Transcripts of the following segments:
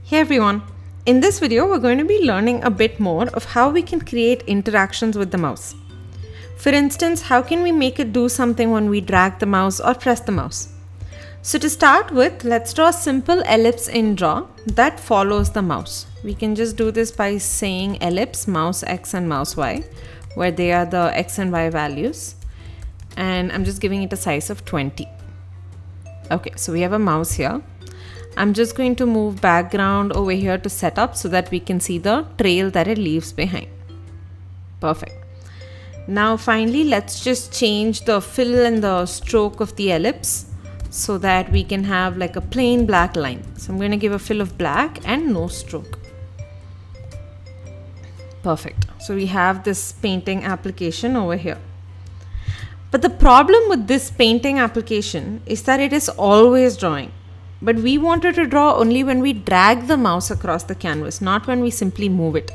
Hey everyone! In this video, we're going to be learning a bit more of how we can create interactions with the mouse. For instance, how can we make it do something when we drag the mouse or press the mouse? So to start with, let's draw a simple ellipse in Draw that follows the mouse. We can just do this by saying ellipse mouse x and mouse y, where they are the x and y values. And I'm just giving it a size of 20. Okay, so we have a mouse here. I'm just going to move background over here to setup so that we can see the trail that it leaves behind. Perfect. Now finally, let's just change the fill and the stroke of the ellipse so that we can have like a plain black line. So I'm going to give a fill of black and no stroke. Perfect. So we have this painting application over here. But the problem with this painting application is that it is always drawing. But we wanted to draw only when we drag the mouse across the canvas, not when we simply move it.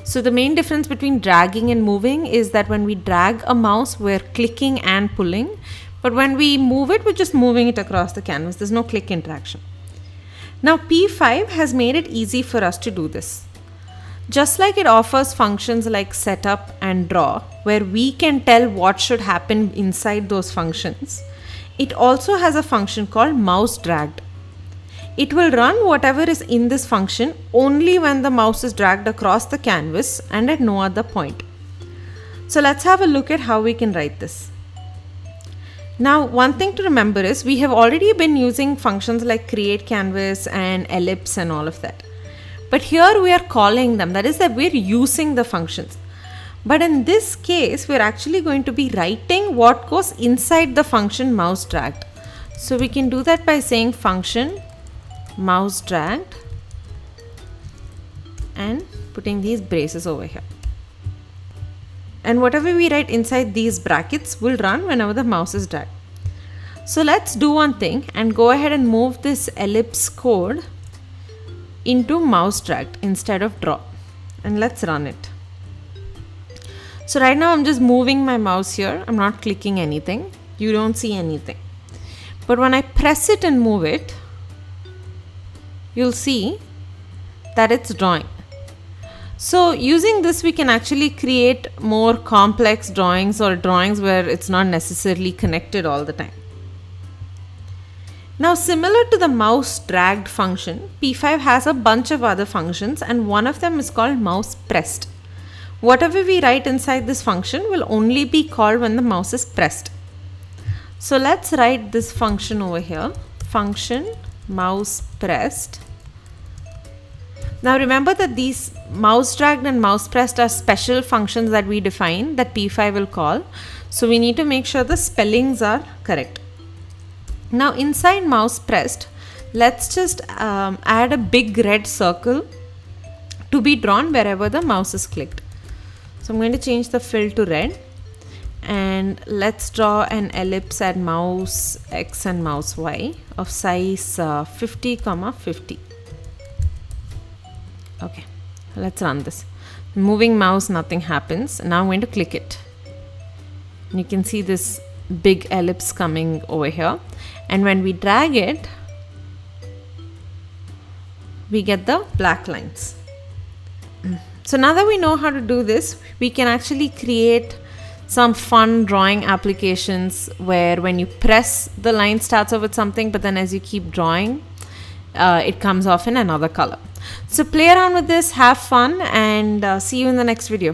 So the main difference between dragging and moving is that when we drag a mouse, we're clicking and pulling. But when we move it, we're just moving it across the canvas. There's no click interaction. Now P5 has made it easy for us to do this. Just like it offers functions like setup and draw, where we can tell what should happen inside those functions, it also has a function called mouseDragged. It will run whatever is in this function only when the mouse is dragged across the canvas and at no other point. So let's have a look at how we can write this. Now, one thing to remember is we have already been using functions like create canvas and ellipse and all of that. But here we are calling them, that is that we're using the functions. But in this case, we're actually going to be writing what goes inside the function mouseDragged. So we can do that by saying function mouseDragged and putting these braces over here. And whatever we write inside these brackets will run whenever the mouse is dragged. So let's do one thing and go ahead and move this ellipse code into mouseDragged instead of draw. And let's run it. So right now I'm just moving my mouse here. I'm not clicking anything. You don't see anything. But when I press it and move it, you'll see that it's drawing. So using this, we can actually create more complex drawings or drawings where it's not necessarily connected all the time. Now, similar to the mouseDragged function, P5 has a bunch of other functions and one of them is called mousePressed. Whatever we write inside this function will only be called when the mouse is pressed. So let's write this function over here, function mousePressed. Now remember that these mouseDragged and mousePressed are special functions that we define that P5 will call. So we need to make sure the spellings are correct. Now inside mousePressed, let's just add a big red circle to be drawn wherever the mouse is clicked. So I'm going to change the fill to red. And let's draw an ellipse at mouse x and mouse y of size 50, 50. Okay, let's run this. Moving mouse, nothing happens. Now I'm going to click it. And you can see this big ellipse coming over here. And when we drag it, we get the black lines. So now that we know how to do this, we can actually create some fun drawing applications where when you press, the line starts off with something, but then as you keep drawing, it comes off in another color. So play around with this, have fun, and see you in the next video.